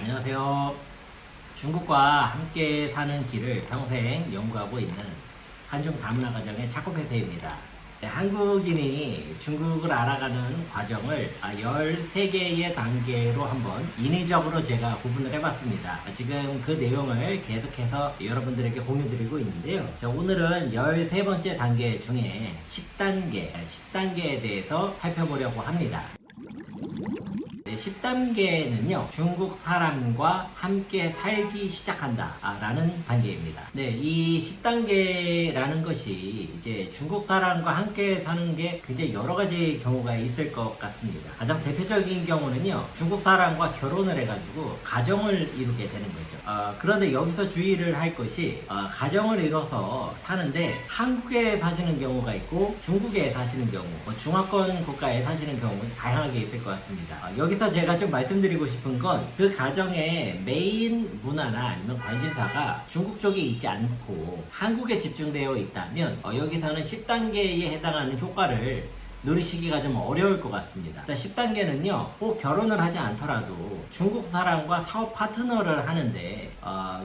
안녕하세요. 중국과 함께 사는 길을 평생 연구하고 있는 한중 다문화 가정의 차코페페입니다. 한국인이 중국을 알아가는 과정을 13개의 단계로 한번 인위적으로 제가 구분을 해봤습니다. 지금 그 내용을 계속해서 여러분들에게 공유드리고 있는데요. 오늘은 13번째 단계 중에 10단계에 대해서 살펴보려고 합니다. 10단계는요, 중국 사람과 함께 살기 시작한다 라는 단계입니다. 이 10단계라는 것이 이제 중국 사람과 함께 사는 게 굉장히 여러 가지 경우가 있을 것 같습니다. 가장 대표적인 경우는요, 중국 사람과 결혼을 해가지고 가정을 이루게 되는 거죠. 그런데 여기서 주의를 할 것이, 가정을 이뤄서 사는데 한국에 사시는 경우가 있고 중국에 사시는 경우, 중화권 국가에 사시는 경우 다양하게 있을 것 같습니다. 여기서 제가 좀 말씀드리고 싶은 건 그 가정의 메인 문화나 아니면 관심사가 중국 쪽에 있지 않고 한국에 집중되어 있다면 여기서는 10단계에 해당하는 효과를 누리시기가 좀 어려울 것 같습니다. 10단계는요, 꼭 결혼을 하지 않더라도 중국 사람과 사업 파트너를 하는데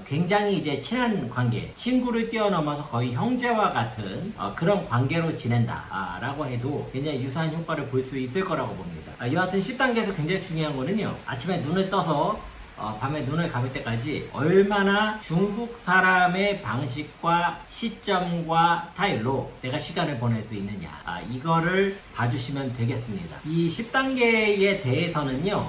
굉장히 이제 친한 관계, 친구를 뛰어넘어서 거의 형제와 같은 그런 관계로 지낸다 라고 해도 굉장히 유사한 효과를 볼 수 있을 거라고 봅니다. 여하튼 10단계에서 굉장히 중요한 거는요, 아침에 눈을 떠서 밤에 눈을 감을 때까지 얼마나 중국 사람의 방식과 시점과 스타일로 내가 시간을 보낼 수 있느냐, 이거를 봐주시면 되겠습니다. 이 10단계에 대해서는요,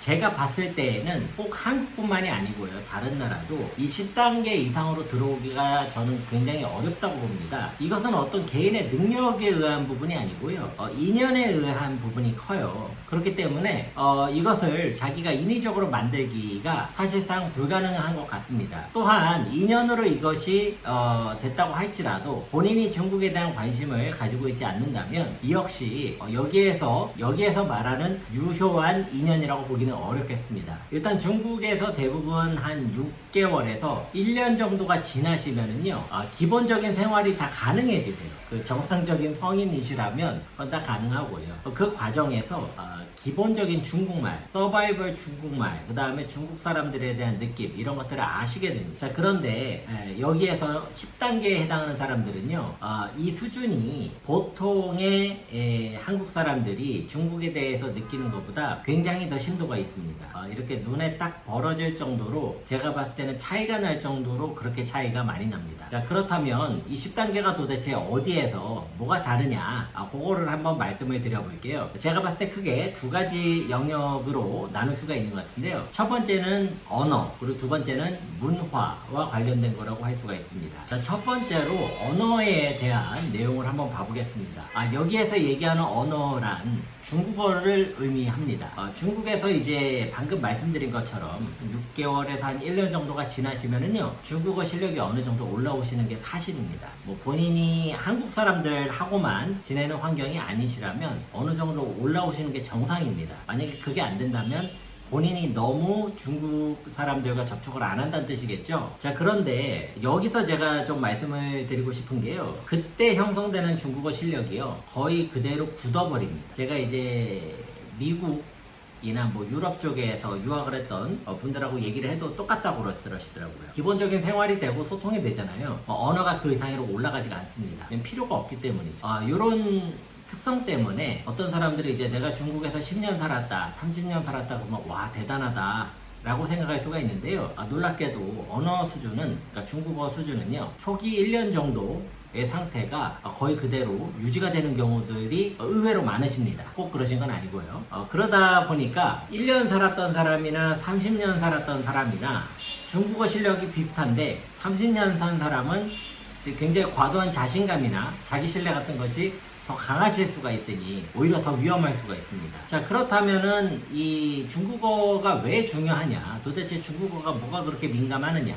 제가 봤을 때에는 꼭 한국뿐만이 아니고요, 다른 나라도 이 10단계 이상으로 들어오기가 저는 굉장히 어렵다고 봅니다. 이것은 어떤 개인의 능력에 의한 부분이 아니고요, 인연에 의한 부분이 커요. 그렇기 때문에 이것을 자기가 인위적으로 만들기가 사실상 불가능한 것 같습니다. 또한 인연으로 이것이 됐다고 할지라도 본인이 중국에 대한 관심을 가지고 있지 않는다면 이 역시 여기에서 말하는 유효한 인연이라고 보기는 어렵겠습니다. 일단 중국에서 대부분 한 6개월에서 1년 정도가 지나시면은요, 기본적인 생활이 다 가능해지세요. 그 정상적인 성인이시라면 그건 다 가능하고요. 그 과정에서 기본적인 중국말, 서바이벌 중국말, 그 다음에 중국 사람들에 대한 느낌, 이런 것들을 아시게 됩니다. 자, 그런데 여기에서 10단계에 해당하는 사람들은요, 이 수준이 보통의 한국 사람들이 중국에 대해서 느끼는 것보다 굉장히 더 심도가 있습니다. 이렇게 눈에 딱 벌어질 정도로, 제가 봤을 때는 차이가 날 정도로 그렇게 차이가 많이 납니다. 자, 그렇다면 이 10단계가 도대체 어디에서 뭐가 다르냐, 그거를 한번 말씀을 드려볼게요. 제가 봤을 때 크게 두 가지 영역으로 나눌 수가 있는 것 같은데요. 첫 번째는 언어, 그리고 두 번째는 문화와 관련된 거라고 할 수가 있습니다. 자, 첫 번째로 언어에 대한 내용을 한번 봐보겠습니다. 여기에서 얘기하는 언어란 중국어를 의미합니다. 중국에서 이제 방금 말씀드린 것처럼 6개월에서 한 1년 정도가 지나시면은요, 중국어 실력이 어느 정도 올라오시는 게 사실입니다. 본인이 한국 사람들하고만 지내는 환경이 아니시라면 어느 정도 올라오시는 게 정상입니다. 만약에 그게 안 된다면 본인이 너무 중국 사람들과 접촉을 안 한다는 뜻이겠죠. 자, 그런데 여기서 제가 좀 말씀을 드리고 싶은 게요, 그때 형성되는 중국어 실력이요, 거의 그대로 굳어버립니다. 제가 이제 미국이나 유럽 쪽에서 유학을 했던 분들하고 얘기를 해도 똑같다고 그러시더라고요. 기본적인 생활이 되고 소통이 되잖아요. 언어가 그 이상으로 올라가지가 않습니다. 필요가 없기 때문이죠. 이런 특성 때문에 어떤 사람들이 이제 내가 중국에서 10년 살았다, 30년 살았다 그러면 와, 대단하다 라고 생각할 수가 있는데요. 놀랍게도 언어 수준은, 그러니까 중국어 수준은요, 초기 1년 정도의 상태가 거의 그대로 유지가 되는 경우들이 의외로 많으십니다. 꼭 그러신 건 아니고요. 그러다 보니까 1년 살았던 사람이나 30년 살았던 사람이나 중국어 실력이 비슷한데 30년 산 사람은 굉장히 과도한 자신감이나 자기 신뢰 같은 것이 더 강하실 수가 있으니 오히려 더 위험할 수가 있습니다. 자, 그렇다면은 이 중국어가 왜 중요하냐, 도대체 중국어가 뭐가 그렇게 민감하느냐,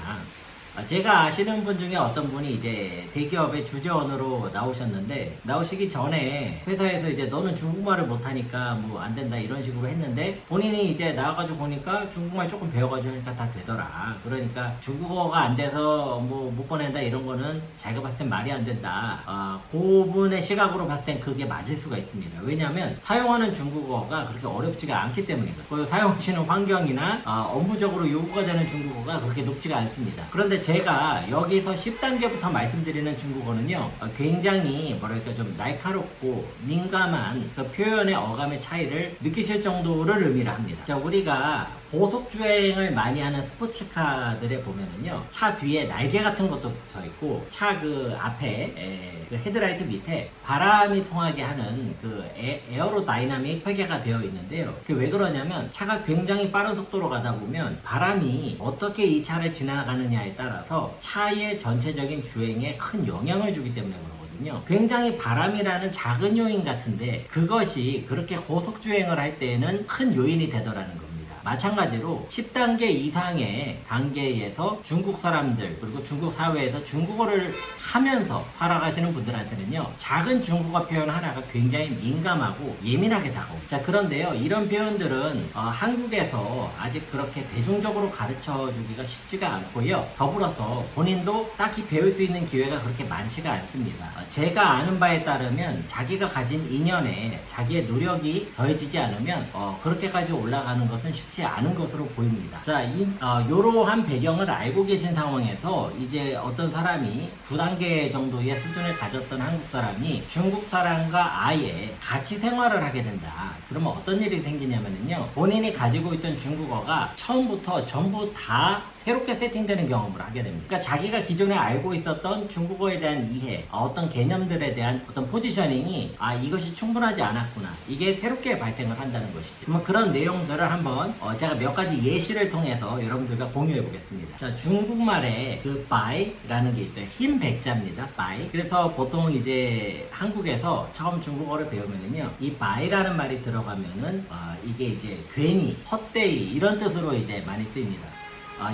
제가 아시는 분 중에 어떤 분이 이제 대기업의 주재원으로 나오셨는데, 나오시기 전에 회사에서 이제 너는 중국말을 못하니까 뭐 안 된다 이런 식으로 했는데, 본인이 이제 나와가지고 보니까 중국말 조금 배워가지고 하니까 다 되더라. 그러니까 중국어가 안 돼서 뭐 못 보낸다 이런 거는 자기가 봤을 땐 말이 안 된다. 그분의 시각으로 봤을 땐 그게 맞을 수가 있습니다. 왜냐하면 사용하는 중국어가 그렇게 어렵지가 않기 때문이거든요. 사용하시는 환경이나 업무적으로 요구가 되는 중국어가 그렇게 높지가 않습니다. 그런데 제가 여기서 10단계부터 말씀드리는 중국어는요, 굉장히 뭐랄까 좀 날카롭고 민감한 그 표현의 어감의 차이를 느끼실 정도를 의미를 합니다. 자, 우리가 고속주행을 많이 하는 스포츠카들에 보면은요, 차 뒤에 날개 같은 것도 붙어 있고, 차 그 앞에 그 헤드라이트 밑에 바람이 통하게 하는 그 에어로다이나믹 설계가 되어 있는데요. 그게 왜 그러냐면, 차가 굉장히 빠른 속도로 가다 보면 바람이 어떻게 이 차를 지나가느냐에 따라서 차의 전체적인 주행에 큰 영향을 주기 때문에 그렇거든요. 굉장히 바람이라는 작은 요인 같은데, 그것이 그렇게 고속주행을 할 때에는 큰 요인이 되더라는 겁니다. 마찬가지로 10단계 이상의 단계에서 중국 사람들, 그리고 중국 사회에서 중국어를 하면서 살아가시는 분들한테는요, 작은 중국어 표현 하나가 굉장히 민감하고 예민하게 다가옵니다. 자, 그런데요, 이런 표현들은 한국에서 아직 그렇게 대중적으로 가르쳐 주기가 쉽지가 않고요, 더불어서 본인도 딱히 배울 수 있는 기회가 그렇게 많지가 않습니다. 제가 아는 바에 따르면 자기가 가진 인연에 자기의 노력이 더해지지 않으면 그렇게까지 올라가는 것은 쉽지 않은 것으로 보입니다. 자, 이러한 배경을 알고 계신 상황에서 이제 어떤 사람이 9단계 정도의 수준을 가졌던 한국 사람이 중국 사람과 아예 같이 생활을 하게 된다. 그러면 어떤 일이 생기냐면요, 본인이 가지고 있던 중국어가 처음부터 전부 다 새롭게 세팅되는 경험을 하게 됩니다. 그러니까 자기가 기존에 알고 있었던 중국어에 대한 이해, 어떤 개념들에 대한 어떤 포지셔닝이 이것이 충분하지 않았구나, 이게 새롭게 발생을 한다는 것이죠. 그럼 그런 내용들을 한번 제가 몇 가지 예시를 통해서 여러분들과 공유해 보겠습니다. 자, 중국말에 그 바이라는 게 있어요. 흰 백자입니다. 바이. 그래서 보통 이제 한국에서 처음 중국어를 배우면은요, 이 바이라는 말이 들어가면은 이게 이제 괜히, 헛되이 이런 뜻으로 이제 많이 쓰입니다.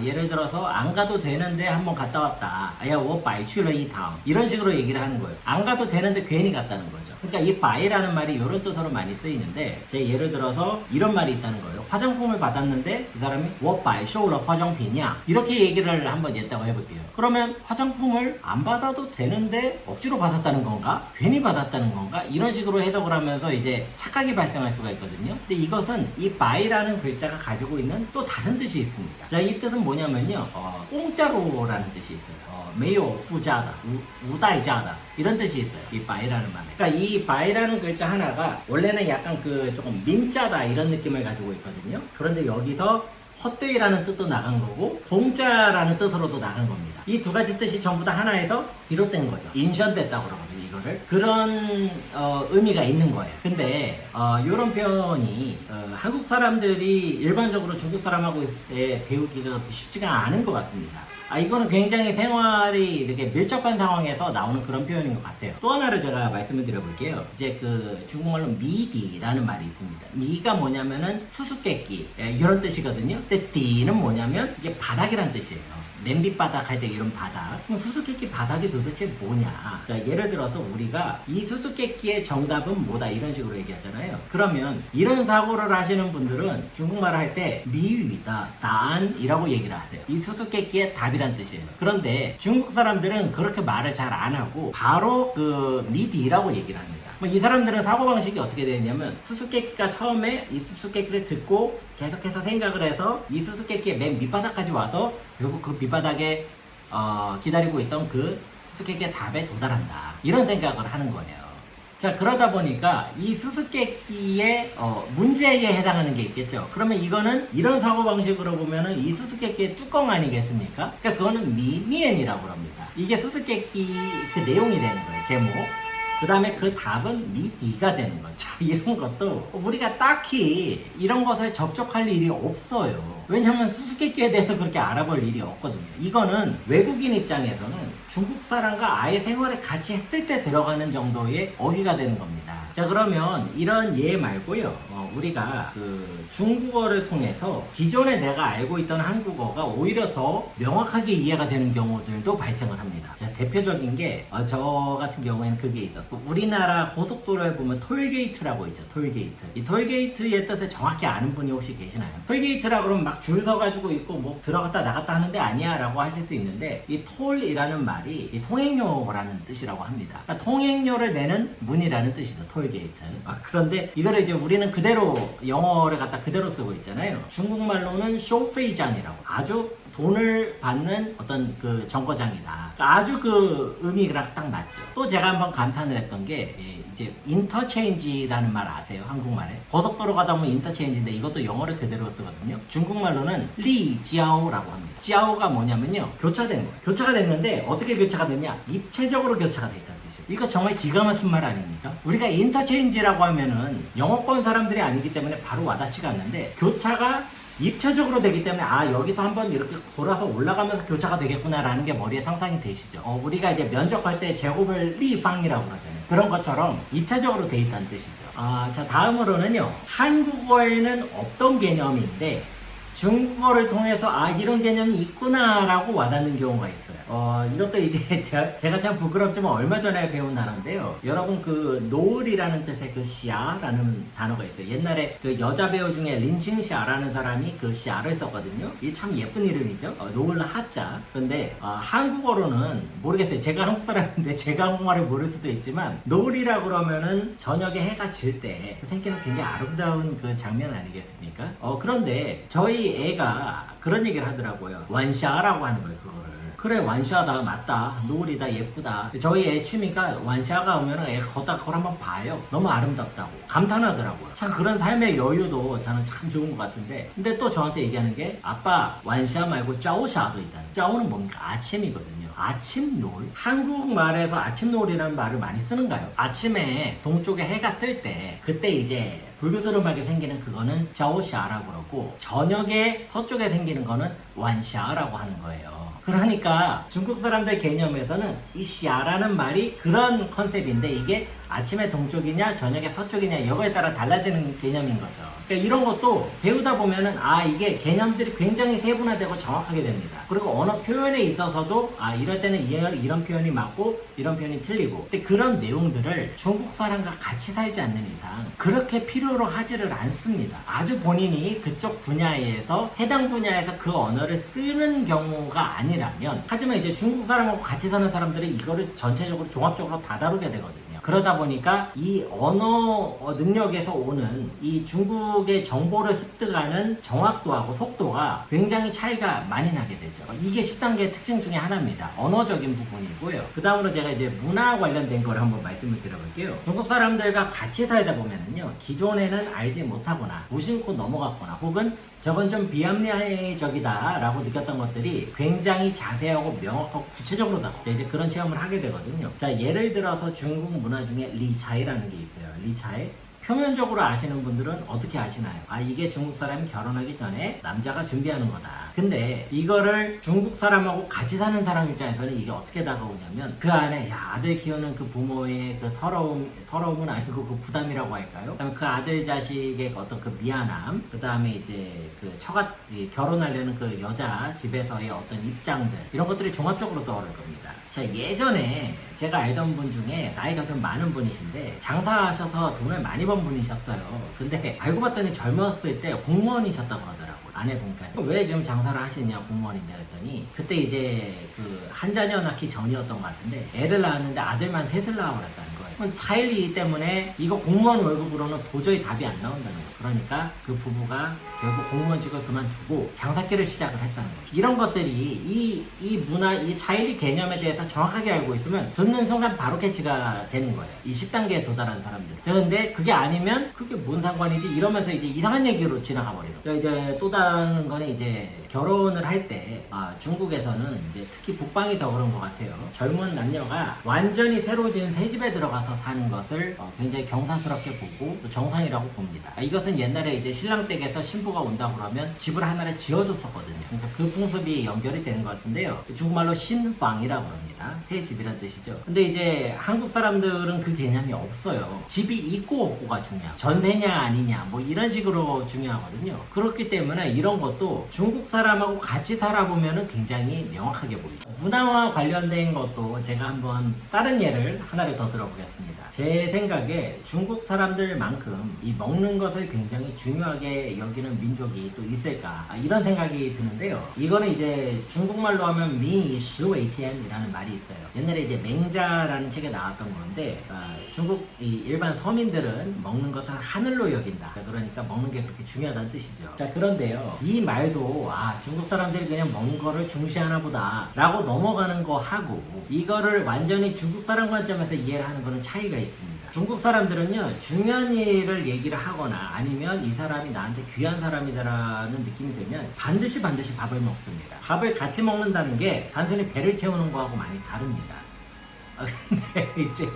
예를 들어서 안 가도 되는데 한번 갔다 왔다. 야, 我白去了一趟. 이런 식으로 얘기를 하는 거예요. 안 가도 되는데 괜히 갔다는 거죠. 그러니까 이 바이라는 말이 이런 뜻으로 많이 쓰이는데, 제가 예를 들어서 이런 말이 있다는 거예요. 화장품을 받았는데 이 사람이 我白收了化妆品야, 이렇게 얘기를 한번 했다고 해볼게요. 그러면 화장품을 안 받아도 되는데 억지로 받았다는 건가? 괜히 받았다는 건가? 이런 식으로 해석을 하면서 이제 착각이 발생할 수가 있거든요. 근데 이것은 이 바이라는 글자가 가지고 있는 또 다른 뜻이 있습니다. 자, 이 뜻은 뭐냐면요, 공짜로라는 뜻이 있어요. 没有附加的, 우다이자다, 이런 뜻이 있어요. 이 바이라는 말에. 그러니까 이 바이라는 글자 하나가 원래는 약간 그 조금 민자다 이런 느낌을 가지고 있거든요. 그런데 여기서 헛되이라는 뜻도 나간 거고 공짜라는 뜻으로도 나간 겁니다. 이 두 가지 뜻이 전부 다 하나에서 비롯된 거죠. 인션됐다고 그러거든요, 이거를. 그런 의미가 있는 거예요. 근데 이런 표현이 한국 사람들이 일반적으로 중국 사람하고 있을 때 배우기가 쉽지가 않은 것 같습니다. 이거는 굉장히 생활이 이렇게 밀접한 상황에서 나오는 그런 표현인 것 같아요. 또 하나를 제가 말씀을 드려볼게요. 이제 그 중국말로 미디라는 말이 있습니다. 미가 뭐냐면은 수수께끼, 이런 뜻이거든요. 근데 디는 뭐냐면 이게 바닥이란 뜻이에요. 냄비바닥 할 때 이런 바닥. 그럼 수수께끼 바닥이 도대체 뭐냐? 자, 예를 들어서 우리가 이 수수께끼의 정답은 뭐다, 이런 식으로 얘기하잖아요. 그러면 이런 사고를 하시는 분들은 중국말 할 때 미위다, 단이라고 얘기를 하세요. 이 수수께끼의 답이란 뜻이에요. 그런데 중국 사람들은 그렇게 말을 잘 안 하고 바로 그 미디라고 얘기를 합니다. 이 사람들은 사고방식이 어떻게 되냐면, 수수께끼가 처음에 이 수수께끼를 듣고 계속해서 생각을 해서 이 수수께끼의 맨 밑바닥까지 와서 결국 그 밑바닥에 기다리고 있던 그 수수께끼의 답에 도달한다, 이런 생각을 하는 거예요. 자, 그러다 보니까 이 수수께끼의 문제에 해당하는 게 있겠죠. 그러면 이거는 이런 사고방식으로 보면은 이 수수께끼의 뚜껑 아니겠습니까? 그러니까 그거는 미엔이라고 합니다. 이게 수수께끼 그 내용이 되는 거예요, 제목. 그 다음에 그 답은 미디가 되는 거죠. 이런 것도 우리가 딱히 이런 것을 접촉할 일이 없어요. 왜냐하면 수수께끼에 대해서 그렇게 알아볼 일이 없거든요. 이거는 외국인 입장에서는 중국 사람과 아예 생활을 같이 했을 때 들어가는 정도의 어휘가 되는 겁니다. 자, 그러면 이런 예 말고요. 우리가 그 중국어를 통해서 기존에 내가 알고 있던 한국어가 오히려 더 명확하게 이해가 되는 경우들도 발생을 합니다. 자, 대표적인 게 저 같은 경우에는 그게 있었고, 우리나라 고속도로에 보면 톨게이트라고 있죠. 톨게이트. 이 톨게이트의 뜻을 정확히 아는 분이 혹시 계시나요? 톨게이트라 그러면 막 줄 서가지고 있고 뭐 들어갔다 나갔다 하는데 아니야 라고 하실 수 있는데, 이 톨이라는 말이 이 통행료라는 뜻이라고 합니다. 그러니까 통행료를 내는 문이라는 뜻이죠. 톨게이트. 그런데 이거를 이제 우리는 그대로 영어를 갖다 그대로 쓰고 있잖아요. 중국말로는 쇼페이장이라고, 아주 돈을 받는 어떤 그 정거장이다. 그러니까 아주 그 의미가 딱 맞죠. 또 제가 한번 감탄을 했던 게 이제 인터체인지라는 말 아세요? 한국말에 고속도로 가다 보면 인터체인지인데 이것도 영어를 그대로 쓰거든요. 중국말로는 리지아오라고 합니다. 지아오가 뭐냐면요, 교차된 거예요. 교차가 됐는데 어떻게 교차가 됐냐? 입체적으로 교차가 됐다는 뜻이에요. 이거 정말 기가 막힌 말 아닙니까? 우리가 인터체인지라고 하면은 영어권 사람들이 아니기 때문에 바로 와닿지가 않는데, 교차가 입체적으로 되기 때문에 여기서 한번 이렇게 돌아서 올라가면서 교차가 되겠구나 라는 게 머리에 상상이 되시죠. 우리가 이제 면접할 때 제곱을 리팡이라고 그러잖아요. 그런 것처럼 입체적으로 돼 있다는 뜻이죠. 자, 다음으로는요, 한국어에는 없던 개념인데 중국어를 통해서 이런 개념이 있구나 라고 와닿는 경우가 있어요. 이것도 이제 제가 참 부끄럽지만 얼마 전에 배운 단어인데요. 여러분, 그 노을이라는 뜻의 그 시아라는 단어가 있어요. 옛날에 그 여자 배우 중에 린칭시아라는 사람이 그 시아를 썼거든요. 이게 참 예쁜 이름이죠. 노을은 하자. 근데 한국어로는 모르겠어요. 제가 한국 사람인데 제가 한국말을 모를 수도 있지만, 노을이라고 그러면은 저녁에 해가 질 때 생기는 굉장히 아름다운 그 장면 아니겠습니까? 그런데 저희 애가 그런 얘기를 하더라고요. 완샤라고 하는 거예요, 그거를. 그래, 완샤다, 맞다, 노을이다, 예쁘다. 저희 애 취미가 완샤가 오면 애가 걷다 그걸 한번 봐요. 너무 아름답다고 감탄하더라고요. 참 그런 삶의 여유도 저는 참 좋은 것 같은데, 근데 또 저한테 얘기하는 게, 아빠 완샤 말고 짜오샤도 있다. 짜오는 뭡니까? 아침이거든요. 아침 노을? 한국말에서 아침 노을이라는 말을 많이 쓰는가요? 아침에 동쪽에 해가 뜰 때, 그때 이제 불그스름하게 생기는 그거는 짜오샤라고 그러고, 저녁에 서쪽에 생기는 거는 완샤라고 하는 거예요. 그러니까 중국 사람들 개념에서는 이 샤라는 말이 그런 컨셉인데, 이게 아침에 동쪽이냐 저녁에 서쪽이냐 이거에 따라 달라지는 개념인 거죠. 그러니까 이런 것도 배우다 보면은 이게 개념들이 굉장히 세분화되고 정확하게 됩니다. 그리고 언어 표현에 있어서도 이럴 때는 이런 표현이 맞고 이런 표현이 틀리고, 근데 그런 내용들을 중국 사람과 같이 살지 않는 이상 그렇게 필요로 하지를 않습니다. 아주 본인이 그쪽 분야에서 해당 분야에서 그 언어를 쓰는 경우가 아니라면. 하지만 이제 중국 사람하고 같이 사는 사람들이 이거를 전체적으로 종합적으로 다 다루게 되거든요. 그러다 보니까 이 언어 능력에서 오는 이 중국의 정보를 습득하는 정확도하고 속도가 굉장히 차이가 많이 나게 되죠. 이게 10단계의 특징 중에 하나입니다. 언어적인 부분이고요. 그 다음으로 제가 이제 문화 관련된 걸 한번 말씀을 드려볼게요. 중국 사람들과 같이 살다 보면은요, 기존에는 알지 못하거나 무심코 넘어갔거나 혹은 저건 좀 비합리적이다 라고 느꼈던 것들이 굉장히 자세하고 명확하고 구체적으로 나와요. 이제 그런 체험을 하게 되거든요. 자, 예를 들어서 중국 문화 중에 리차이라는 게 있어요. 리차이. 표면적으로 아시는 분들은 어떻게 아시나요? 이게 중국 사람이 결혼하기 전에 남자가 준비하는 거다. 근데 이거를 중국 사람하고 같이 사는 사람 입장에서는 이게 어떻게 다가오냐면, 그 안에 아들 키우는 그 부모의 그 서러움은 아니고 그 부담이라고 할까요? 그다음에 그 아들 자식의 어떤 그 미안함, 그 다음에 이제 그 결혼하려는 그 여자 집에서의 어떤 입장들, 이런 것들이 종합적으로 떠오를 겁니다. 자, 예전에 제가 알던 분 중에 나이가 좀 많은 분이신데 장사하셔서 돈을 많이 번 분이셨어요. 근데 알고 봤더니 젊었을 때 공무원이셨다고 그러더라고요. 아내분까지. 왜 지금 장사를 하시냐, 공무원인데 그랬더니, 그때 이제 그 한 자녀 낳기 전이었던 것 같은데 애를 낳았는데 아들만 셋을 낳아버렸다는 거예요. 차일이 때문에 이거 공무원 월급으로는 도저히 답이 안 나온다는 거예요. 그러니까 그 부부가 결국 공무원직을 그만두고 장사길을 시작을 했다는 거예요. 이런 것들이 이 문화, 이 차일이 개념에 대해서 정확하게 알고 있으면 듣는 순간 바로 캐치가 되는 거예요. 이 10단계에 도달한 사람들. 그런데 그게 아니면 그게 뭔 상관이지 이러면서 이제 이상한 얘기로 지나가 버려요. 자, 이제 또 다른 거는 이제 결혼을 할 때 중국에서는 이제 특히 북방이 더 그런 것 같아요. 젊은 남녀가 완전히 새로 지은 새 집에 들어가서 와서 사는 것을 굉장히 경사스럽게 보고 또 정상이라고 봅니다. 이것은 옛날에 이제 신랑 댁에서 신부가 온다 그러면 집을 하나를 지어줬었거든요. 그러니까 그 풍습이 연결이 되는 것 같은데요. 중국말로 신방이라고 합니다. 새 집이란 뜻이죠. 근데 이제 한국 사람들은 그 개념이 없어요. 집이 있고 없고가 중요하고 전세냐 아니냐 뭐 이런 식으로 중요하거든요. 그렇기 때문에 이런 것도 중국 사람하고 같이 살아보면 굉장히 명확하게 보이죠. 문화와 관련된 것도 제가 한번 다른 예를 하나를 더 들어보겠습니다. 제 생각에 중국 사람들만큼 이 먹는 것을 굉장히 중요하게 여기는 민족이 또 있을까 이런 생각이 드는데요. 이거는 이제 중국말로 하면 미시웨이티안이라는 말이 있어요. 옛날에 이제 맹자라는 책에 나왔던 건데 중국 일반 서민들은 먹는 것을 하늘로 여긴다. 그러니까 먹는 게 그렇게 중요하다는 뜻이죠. 자, 그런데요. 이 말도 중국 사람들이 그냥 먹는 거를 중시하나 보다 라고 넘어가는 거 하고 이거를 완전히 중국 사람 관점에서 이해를 하는 거는 차이가 있습니다. 중국 사람들은요, 중요한 일을 얘기를 하거나 아니면 이 사람이 나한테 귀한 사람이다라는 느낌이 들면 반드시 밥을 먹습니다. 밥을 같이 먹는다는 게 단순히 배를 채우는 거하고 많이 다릅니다. 근데 이제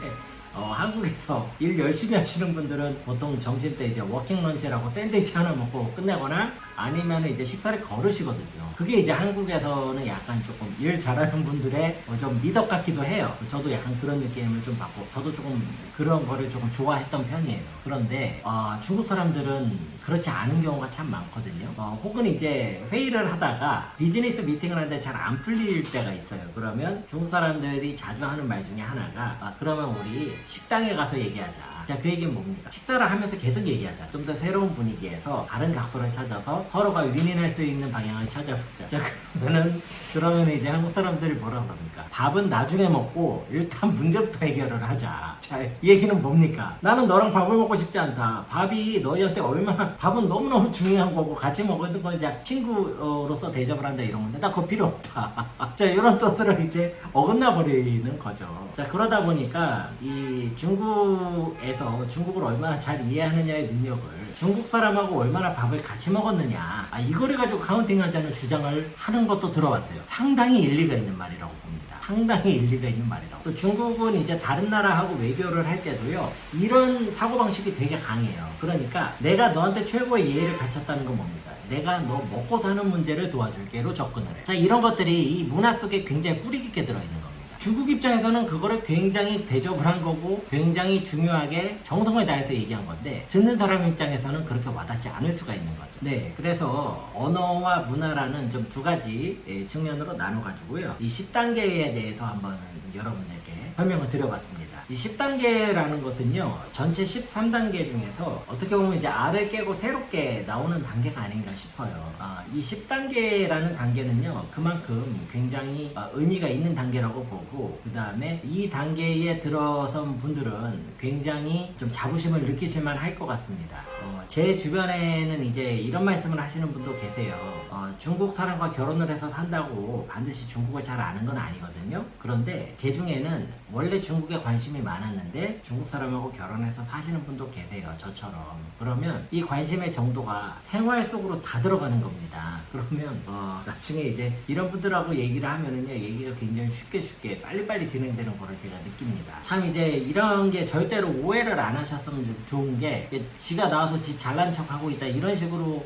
한국에서 일 열심히 하시는 분들은 보통 점심때 이제 워킹 런치라고 샌드위치 하나 먹고 끝내거나 아니면 이제 식사를 거르시거든요. 그게 이제 한국에서는 약간 조금 일 잘하는 분들의 좀 미덕 같기도 해요. 저도 약간 그런 느낌을 좀 받고 저도 조금 그런 거를 조금 좋아했던 편이에요. 그런데 중국 사람들은 그렇지 않은 경우가 참 많거든요. 혹은 이제 회의를 하다가 비즈니스 미팅을 하는데 잘 안 풀릴 때가 있어요. 그러면 중국 사람들이 자주 하는 말 중에 하나가 그러면 우리 식당에 가서 얘기하자. 자, 그 얘기는 뭡니까? 식사를 하면서 계속 얘기하자. 좀 더 새로운 분위기에서 다른 각도를 찾아서 서로가 윈윈할 수 있는 방향을 찾아보자. 자, 그러면 이제 한국 사람들이 뭐라 그럽니까? 밥은 나중에 먹고 일단 문제부터 해결을 하자. 자, 이 얘기는 뭡니까? 나는 너랑 밥을 먹고 싶지 않다. 밥이 너희한테 얼마나, 밥은 너무너무 중요한 거고 같이 먹는 건 이제 친구로서 대접을 한다 이런 건데 나 그거 필요 없다. 자, 이런 뜻으로 이제 어긋나 버리는 거죠. 자, 그러다 보니까 이 중국에서 중국을 얼마나 잘 이해하느냐의 능력을 중국 사람하고 얼마나 밥을 같이 먹었느냐 이거를 가지고 카운팅하자는 주장을 하는 것도 들어왔어요. 상당히 일리가 있는 말이라고 봅니다. 상당히 일리가 있는 말이라고. 또 중국은 이제 다른 나라하고 외교를 할 때도요 이런 사고방식이 되게 강해요. 그러니까 내가 너한테 최고의 예의를 갖췄다는 건 뭡니까? 내가 너 먹고 사는 문제를 도와줄게로 접근을 해. 자, 이런 것들이 이 문화 속에 굉장히 뿌리 깊게 들어있는 겁니다. 중국 입장에서는 그거를 굉장히 대접을 한 거고 굉장히 중요하게 정성을 다해서 얘기한 건데 듣는 사람 입장에서는 그렇게 와닿지 않을 수가 있는 거죠. 네, 그래서 언어와 문화라는 좀 두 가지 측면으로 나눠가지고요. 이 10단계에 대해서 한번 여러분들께 설명을 드려봤습니다. 이 10단계라는 것은요, 전체 13단계 중에서 어떻게 보면 이제 알을 깨고 새롭게 나오는 단계가 아닌가 싶어요. 이 10단계라는 단계는요, 그만큼 굉장히 의미가 있는 단계라고 보고, 그 다음에 이 단계에 들어선 분들은 굉장히 좀 자부심을 느끼실만 할 것 같습니다. 제 주변에는 이제 이런 말씀을 하시는 분도 계세요. 중국 사람과 결혼을 해서 산다고 반드시 중국을 잘 아는 건 아니거든요. 그런데 그 중에는 원래 중국에 관심이 많았는데 중국 사람하고 결혼해서 사시는 분도 계세요. 저처럼. 그러면 이 관심의 정도가 생활 속으로 다 들어가는 겁니다. 그러면 나중에 이제 이런 분들하고 얘기를 하면은요, 얘기가 굉장히 쉽게 빨리빨리 진행되는 거를 제가 느낍니다. 참 이제 이런 게 절대로 오해를 안 하셨으면 좋은 게, 지가 나와서 지 잘난 척 하고 있다 이런 식으로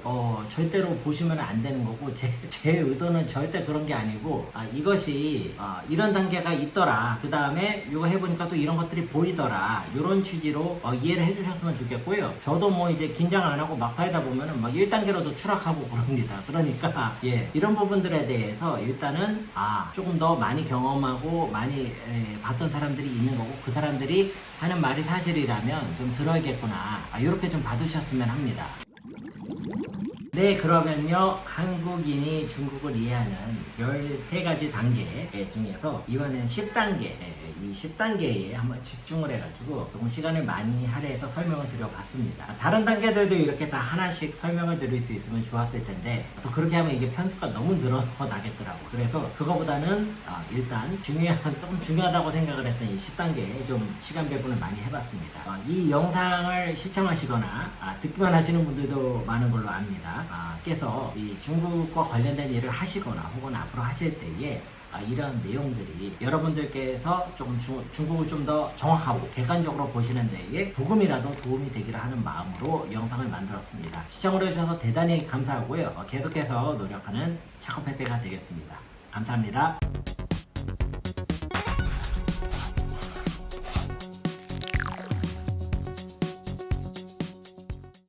절대로 보시면 안 되는 거고, 제 의도는 절대 그런 게 아니고, 이것이 이런 단계가 있더라, 그 다음에 이거 해보니까 또 이런 것들이 보이더라, 이런 취지로 이해를 해주셨으면 좋겠고요. 저도 뭐 이제 긴장 안 하고 막 살다 보면은 막 1단계로도 추락하고 그럽니다. 그러니까 이런 부분들에 대해서 일단은 조금 더 많이 경험하고 많이 봤던 사람들이 있는 거고, 그 사람들이 하는 말이 사실이라면 좀 들어야겠구나, 이렇게 좀 봐주셨으면 합니다. 네, 그러면요, 한국인이 중국을 이해하는 13가지 단계 중에서 이번엔 10단계, 이 10단계에 한번 집중을 해가지고 조금 시간을 많이 할애해서 설명을 드려봤습니다. 다른 단계들도 이렇게 다 하나씩 설명을 드릴 수 있으면 좋았을 텐데, 또 그렇게 하면 이게 편수가 너무 늘어나겠더라고요. 그래서 그거보다는 일단 조금 중요하다고 생각을 했던 이 10단계에 좀 시간 배분을 많이 해봤습니다. 이 영상을 시청하시거나 듣기만 하시는 분들도 많은 걸로 압니다. 께서 이 중국과 관련된 일을 하시거나 혹은 앞으로 하실 때에 이런 내용들이 여러분들께서 조금 중국을 좀 더 정확하고 객관적으로 보시는 데에 조금이라도 도움이 되기를 하는 마음으로 영상을 만들었습니다. 시청을 해주셔서 대단히 감사하고요. 계속해서 노력하는 차커페페가 되겠습니다. 감사합니다.